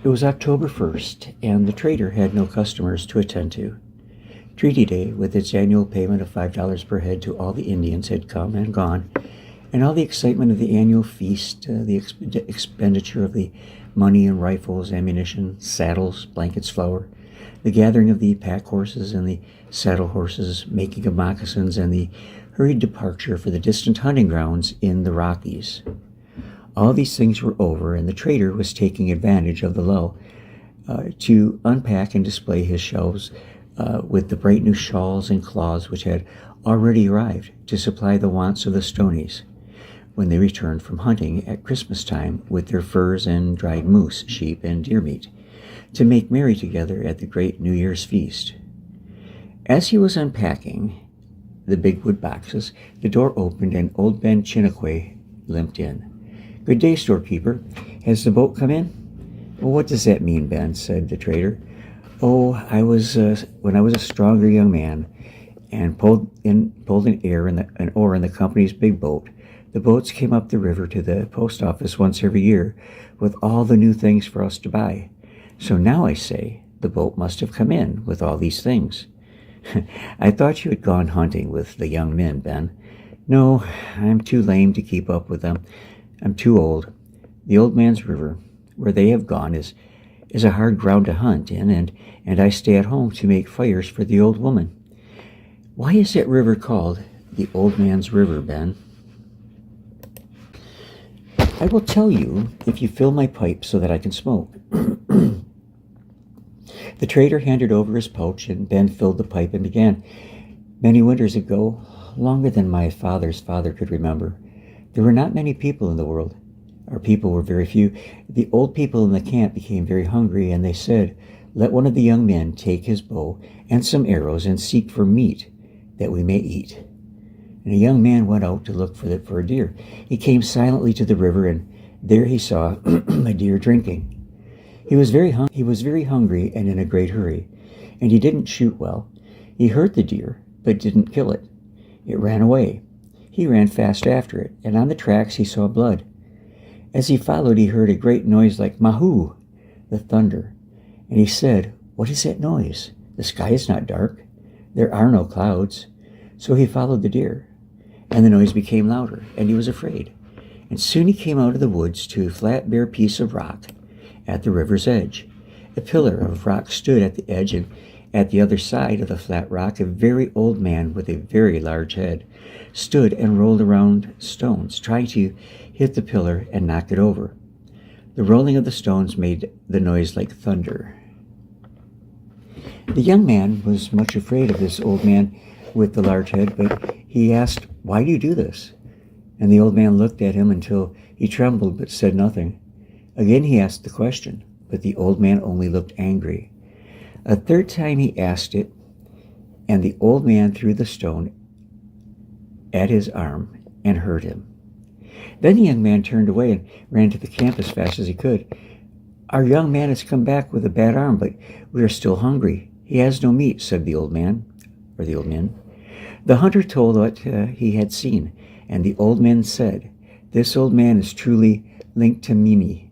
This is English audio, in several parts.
It was October 1st, and the trader had no customers to attend to. Treaty Day, with its annual payment of $5 per head to all the Indians, had come and gone, and all the excitement of the annual feast, the expenditure of the money and rifles, ammunition, saddles, blankets, flour, the gathering of the pack horses and the saddle horses, making of moccasins, and the hurried departure for the distant hunting grounds in the Rockies. All these things were over, and the trader was taking advantage of the lull to unpack and display his shelves with the bright new shawls and cloths which had already arrived to supply the wants of the Stonies when they returned from hunting at Christmas time with their furs and dried moose, sheep, and deer meat, to make merry together at the great New Year's feast. As he was unpacking the big wood boxes, the door opened and old Ben Chiniquy limped in. "Good day, storekeeper. Has the boat come in?" "Well, what does that mean, Ben?" said the trader. "Oh, when I was a stronger young man and pulled an oar in the company's big boat. The boats came up the river to the post office once every year with all the new things for us to buy. So now I say, the boat must have come in with all these things." "I thought you had gone hunting with the young men, Ben." "No, I'm too lame to keep up with them. I'm too old. The old man's river, where they have gone, is a hard ground to hunt in, and I stay at home to make fires for the old woman." "Why is that river called the old man's river, Ben?" "I will tell you if you fill my pipe so that I can smoke." The trader handed over his pouch, and Ben filled the pipe and began. "Many winters ago, longer than my father's father could remember, there were not many people in the world. Our people were very few. The old people in the camp became very hungry, and they said, 'Let one of the young men take his bow and some arrows and seek for meat that we may eat.' And a young man went out to look for a deer. He came silently to the river, and there he saw a deer drinking. He was very hungry and in a great hurry, and he didn't shoot well. He hurt the deer, but didn't kill it. It ran away. He ran fast after it, and on the tracks he saw blood. As he followed, he heard a great noise like Mahoo, the thunder, and he said, 'What is that noise? The sky is not dark. There are no clouds.' So he followed the deer, and the noise became louder, and he was afraid. And soon he came out of the woods to a flat, bare piece of rock at the river's edge. A pillar of rock stood at the edge, and at the other side of the flat rock a very old man with a very large head stood and rolled around stones, trying to hit the pillar and knock it over. The rolling of the stones made the noise like thunder. The young man was much afraid of this old man with the large head, but he asked, 'Why do you do this?' And the old man looked at him until he trembled but said nothing. Again he asked the question, but the old man only looked angry. A third time he asked it, and the old man threw the stone at his arm and hurt him. Then the young man turned away and ran to the camp as fast as he could. 'Our young man has come back with a bad arm, but we are still hungry. He has no meat,' said the old man, or the old men. The hunter told what he had seen, and the old men said, 'This old man is truly Linktamini,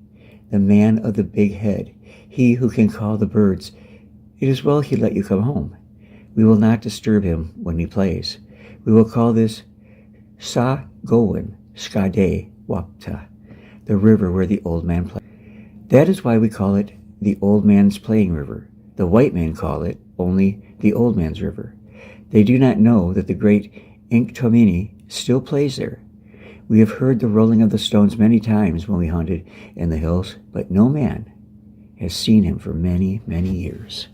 the man of the big head, he who can call the birds. It is well he let you come home. We will not disturb him when he plays. We will call this Sa Gowen Skade Wapta, the river where the old man played. That is why we call it the old man's playing river. The white men call it only the old man's river. They do not know that the great Inktomini still plays there. We have heard the rolling of the stones many times when we hunted in the hills, but no man has seen him for many, many years."